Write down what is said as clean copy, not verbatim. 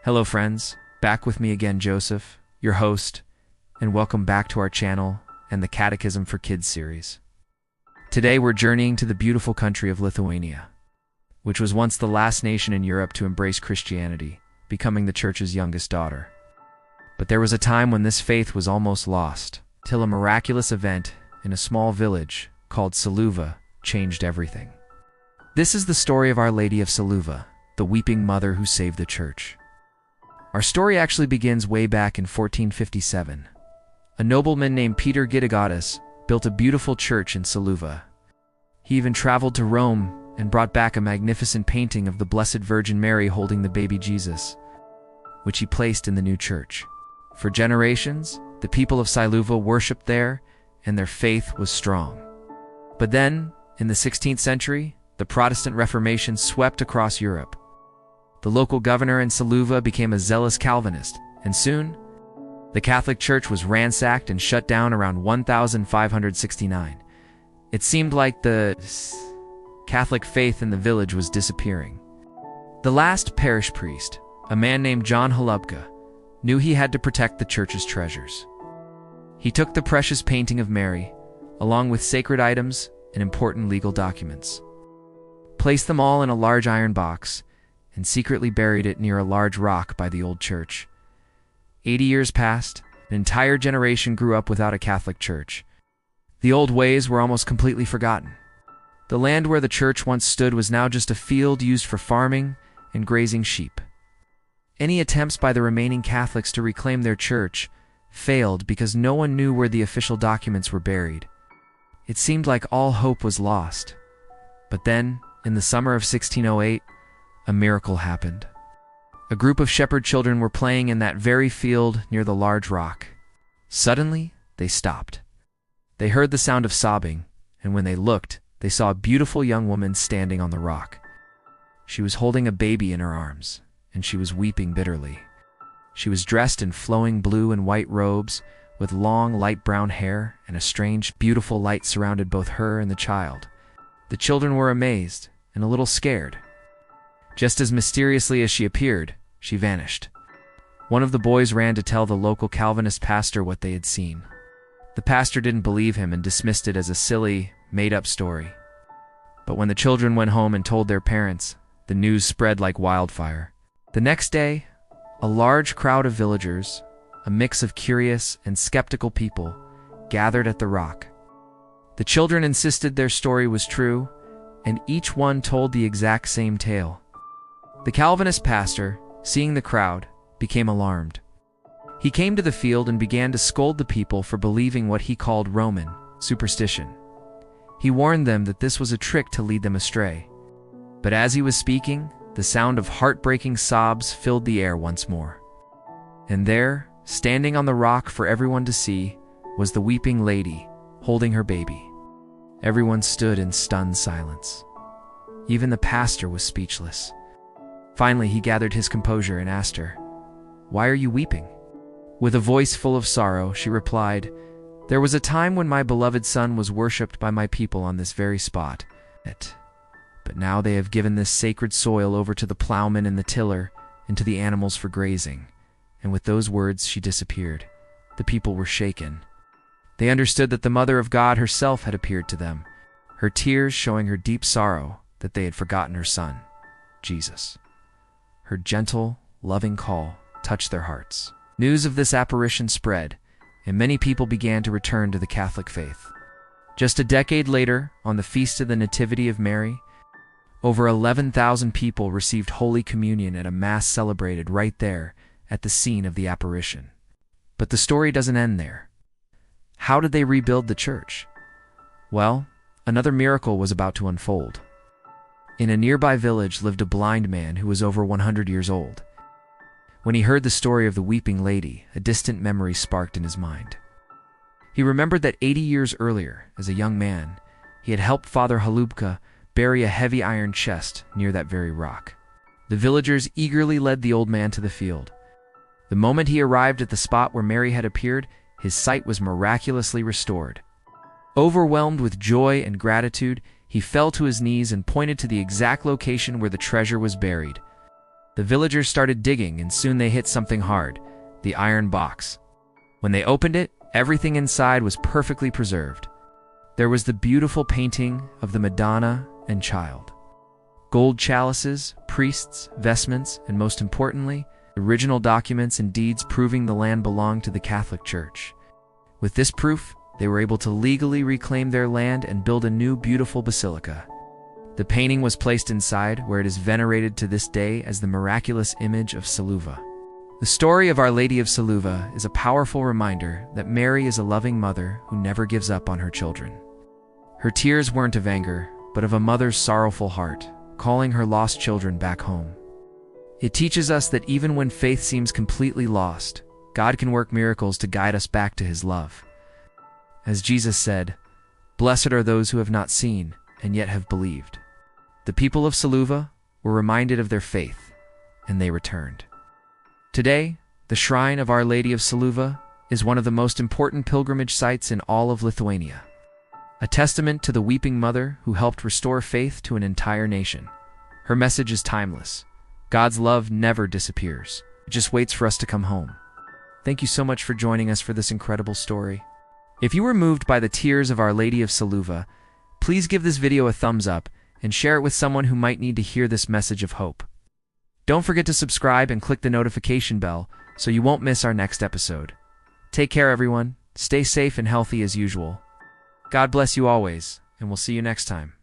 Hello friends, back with me again Joseph, your host, and welcome back to our channel and the Catechism for Kids series. Today we're journeying to the beautiful country of Lithuania, which was once the last nation in Europe to embrace Christianity, becoming the Church's youngest daughter. But there was a time when this faith was almost lost, till a miraculous event in a small village called Šiluva changed everything. This is the story of Our Lady of Šiluva, the weeping mother who saved the Church. Our story actually begins way back in 1457. A nobleman named Peter Gidagatas built a beautiful church in Šiluva. He even traveled to Rome and brought back a magnificent painting of the Blessed Virgin Mary holding the baby Jesus, which he placed in the new church. For generations, the people of Šiluva worshipped there, and their faith was strong. But then, in the 16th century, the Protestant Reformation swept across Europe. The local governor in Šiluva became a zealous Calvinist, and soon, the Catholic Church was ransacked and shut down around 1569. It seemed like the Catholic faith in the village was disappearing. The last parish priest, a man named John Holubka, knew he had to protect the church's treasures. He took the precious painting of Mary, along with sacred items and important legal documents, placed them all in a large iron box, and secretly buried it near a large rock by the old church. 80 years passed, an entire generation grew up without a Catholic church. The old ways were almost completely forgotten. The land where the church once stood was now just a field used for farming and grazing sheep. Any attempts by the remaining Catholics to reclaim their church failed because no one knew where the official documents were buried. It seemed like all hope was lost. But then, in the summer of 1608, a miracle happened. A group of shepherd children were playing in that very field near the large rock. Suddenly, they stopped. They heard the sound of sobbing, and when they looked, they saw a beautiful young woman standing on the rock. She was holding a baby in her arms, and she was weeping bitterly. She was dressed in flowing blue and white robes, with long light brown hair, and a strange, beautiful light surrounded both her and the child. The children were amazed and a little scared. Just as mysteriously as she appeared, she vanished. One of the boys ran to tell the local Calvinist pastor what they had seen. The pastor didn't believe him and dismissed it as a silly, made-up story. But when the children went home and told their parents, the news spread like wildfire. The next day, a large crowd of villagers, a mix of curious and skeptical people, gathered at the rock. The children insisted their story was true, and each one told the exact same tale. The Calvinist pastor, seeing the crowd, became alarmed. He came to the field and began to scold the people for believing what he called Roman superstition. He warned them that this was a trick to lead them astray. But as he was speaking, the sound of heartbreaking sobs filled the air once more. And there, standing on the rock for everyone to see, was the weeping lady, holding her baby. Everyone stood in stunned silence. Even the pastor was speechless. Finally, he gathered his composure and asked her, "Why are you weeping?" With a voice full of sorrow, she replied, "There was a time when my beloved son was worshipped by my people on this very spot. But now they have given this sacred soil over to the plowman and the tiller, and to the animals for grazing." And with those words, she disappeared. The people were shaken. They understood that the Mother of God herself had appeared to them, her tears showing her deep sorrow that they had forgotten her son, Jesus. Her gentle, loving call touched their hearts. News of this apparition spread, and many people began to return to the Catholic faith. Just a decade later, on the Feast of the Nativity of Mary, over 11,000 people received Holy Communion at a Mass celebrated right there at the scene of the apparition. But the story doesn't end there. How did they rebuild the church? Well, another miracle was about to unfold. In a nearby village lived a blind man who was over 100 years old. When he heard the story of the weeping lady, a distant memory sparked in his mind. He remembered that 80 years earlier, as a young man, he had helped Father Holubka bury a heavy iron chest near that very rock. The villagers eagerly led the old man to the field. The moment he arrived at the spot where Mary had appeared, his sight was miraculously restored. Overwhelmed with joy and gratitude, he fell to his knees and pointed to the exact location where the treasure was buried. The The villagers started digging, and soon they hit something hard, the iron box. When they opened it, everything inside was perfectly preserved. There was the beautiful painting of the Madonna and Child. Gold chalices, priests, vestments, and most importantly, original documents and deeds proving the land belonged to the Catholic Church. With this proof, they were able to legally reclaim their land and build a new beautiful basilica. The painting was placed inside, where it is venerated to this day as the miraculous image of Šiluva. The story of Our Lady of Šiluva is a powerful reminder that Mary is a loving mother who never gives up on her children. Her tears weren't of anger, but of a mother's sorrowful heart, calling her lost children back home. It teaches us that even when faith seems completely lost, God can work miracles to guide us back to His love. As Jesus said, "Blessed are those who have not seen and yet have believed." The people of Šiluva were reminded of their faith, and they returned. Today, the shrine of Our Lady of Šiluva is one of the most important pilgrimage sites in all of Lithuania, a testament to the weeping mother who helped restore faith to an entire nation. Her message is timeless. God's love never disappears. It just waits for us to come home. Thank you so much for joining us for this incredible story. If you were moved by the tears of Our Lady of Šiluva, please give this video a thumbs up and share it with someone who might need to hear this message of hope. Don't forget to subscribe and click the notification bell so you won't miss our next episode. Take care, everyone. Stay safe and healthy as usual. God bless you always, and we'll see you next time.